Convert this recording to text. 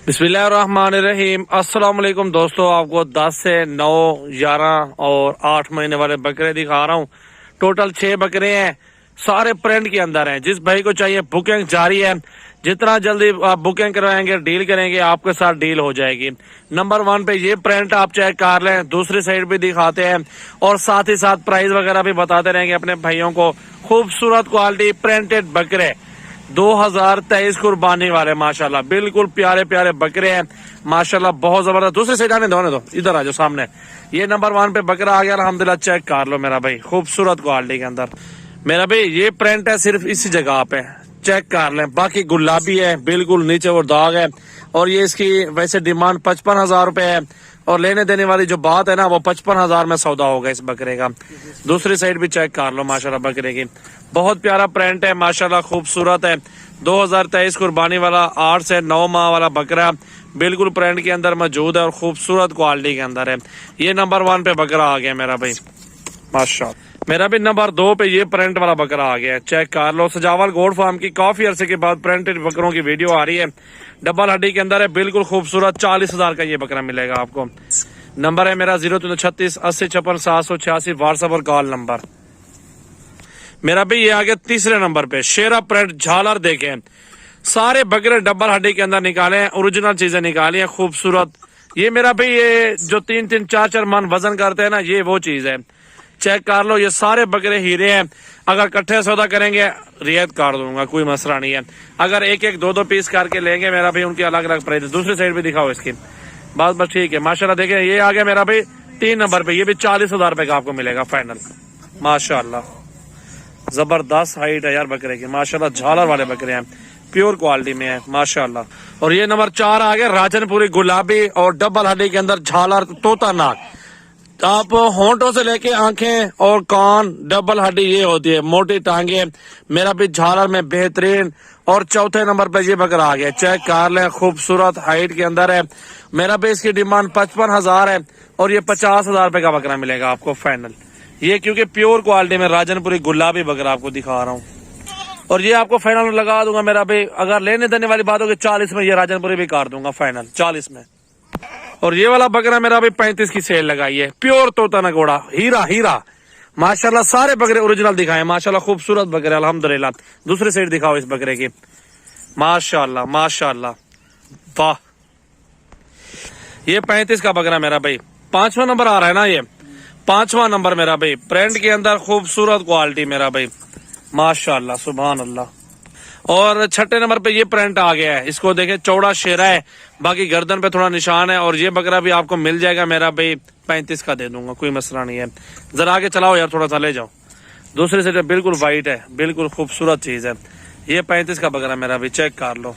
बिस्मिल्लाहिर्रहमानिर्रहीम। अस्सलाम वालेकुम दोस्तों, आपको 10 से 9, 11 और 8 महीने वाले बकरे दिखा रहा हूँ। टोटल 6 बकरे हैं, सारे प्रिंट के अंदर हैं। जिस भाई को चाहिए बुकिंग जारी है, जितना जल्दी आप बुकिंग करवाएंगे डील करेंगे, आपके साथ डील हो जाएगी। नंबर 1 पे ये प्रिंट आप चेक कर लें, दूसरी साइड भी दिखाते हैं और साथ ही साथ प्राइस वगैरह भी बताते रहेंगे अपने भाइयों को। खूबसूरत क्वालिटी प्रिंटेड बकरे 2023 कुर्बानी वाले माशाल्लाह, बिल्कुल प्यारे प्यारे बकरे हैं माशाल्लाह, बहुत जबरदस्त। दूसरी साइड आने दो, इधर आ जाओ सामने। ये नंबर 1 पे बकरा आ गया अल्हम्दुलिल्लाह, चेक कर लो मेरा भाई, खूबसूरत क्वालिटी के अंदर। मेरा भाई ये प्रिंट है सिर्फ इसी जगह पे, चेक कर लें। बाकी गुलाबी है, बिल्कुल नीचे वो दाग है। और ये इसकी वैसे डिमांड 55,000 रुपए है, और लेने देने वाली जो बात है ना, वो 55,000 में सौदा होगा इस बकरे का। दूसरी साइड भी चेक कर लो माशाल्लाह, बकरे की बहुत प्यारा प्रिंट है माशाल्लाह, खूबसूरत है। 2023 कुर्बानी वाला 8 से 9 माह वाला बकरा बिल्कुल प्रिंट के अंदर मौजूद है और खूबसूरत क्वालिटी के अंदर है। ये नंबर 1 पे बकरा आ गया मेरा भाई माशाल्लाह। मेरा भी नंबर 2 पे ये प्रिंट वाला बकरा आ गया है, चेक कर लो। सजावल गोड फार्म की काफी अरसे के बाद प्रिंटेड बकरों की वीडियो आ रही है, डबल हड्डी के अंदर है, बिल्कुल खूबसूरत। 40,000 का ये बकरा मिलेगा आपको। नंबर है मेरा 0336 80 56 786, व्हाट्सएप और कॉल नंबर। मेरा भी ये आगे तीसरे नंबर पे शेरा प्रिंट झालर देखें, सारे बकरे डबल हड्डी के अंदर निकाले हैं, ओरिजिनल चीजें निकाली हैं, खूबसूरत। ये मेरा भाई ये जो 3-3, 4-4 मन वजन करते हैं ना, ये वो चीज है, चेक कर लो। ये सारे बकरे हीरे हैं, अगर इकट्ठे सौदा करेंगे रियायत कर दूंगा, कोई मसला नहीं है। अगर 1-1, 2-2 पीस करके लेंगे मेरा भाई, उनकी अलग अलग प्राइस। दूसरी साइड भी दिखाओ इसकी, बस ठीक है माशाल्लाह। देखें ये आ गया मेरा भाई 3 नंबर पे, ये भी 40,000 रुपए का आपको मिलेगा फाइनल माशाल्लाह। जबरदस्त हाइट है यार बकरे की माशाल्लाह, झालर वाले बकरे हैं, प्योर क्वालिटी में है माशाल्लाह। और ये नंबर 4 आ गया राजनपुरी गुलाबी और डबल हड्डी के अंदर झालर तोता नाक। आप होंठों से लेके आंखें और कान डबल हड्डी ये होती है, मोटी टांगे मेरा भी झालर में बेहतरीन। और चौथे नंबर पे ये बकरा आ गया, चेक कर लें, खूबसूरत हाइट के अंदर है मेरा भी। इसकी डिमांड 55,000 है और ये 50,000 रुपए का बकरा मिलेगा आपको फाइनल। ये क्योंकि प्योर क्वालिटी में राजनपुरी गुलाबी बकरा आपको दिखा रहा हूँ, और ये आपको फाइनल लगा दूंगा मेरा भाई। अगर लेने देने वाली बात होगी 40 में, ये राजनपुरी भी काट दूंगा फाइनल 40 में। और ये वाला बकरा मेरा भी 35 की सेल लगाई है, प्योर तोता नगोड़ा हीरा हीरा माशाल्लाह। सारे बकरे ओरिजिनल दिखाए माशाल्लाह, खूबसूरत बकरे अल्हम्दुलिल्लाह। दूसरी साइड दिखाओ इस बकरे की माशाल्लाह माशाल्लाह, वाह। ये 35 का बकरा मेरा भाई, 5वां नंबर आ रहा है ना, ये 5वां नंबर मेरा भाई, प्रिंट के अंदर खूबसूरत क्वालिटी मेरा भाई माशाल्लाह, सुभान अल्लाह। और 6ठे नंबर पे ये प्रिंट आ गया है, इसको देखे, चौड़ा शेरा है, बाकी गर्दन पे थोड़ा निशान है। और ये बकरा भी आपको मिल जाएगा मेरा भाई 35 का दे दूंगा, कोई मसला नहीं है। जरा आगे चलाओ यार, थोड़ा सा ले जाओ। दूसरी साइड बिल्कुल व्हाइट है, बिल्कुल खूबसूरत चीज है। ये 35 का बकरा मेरा भी, चेक कर लो।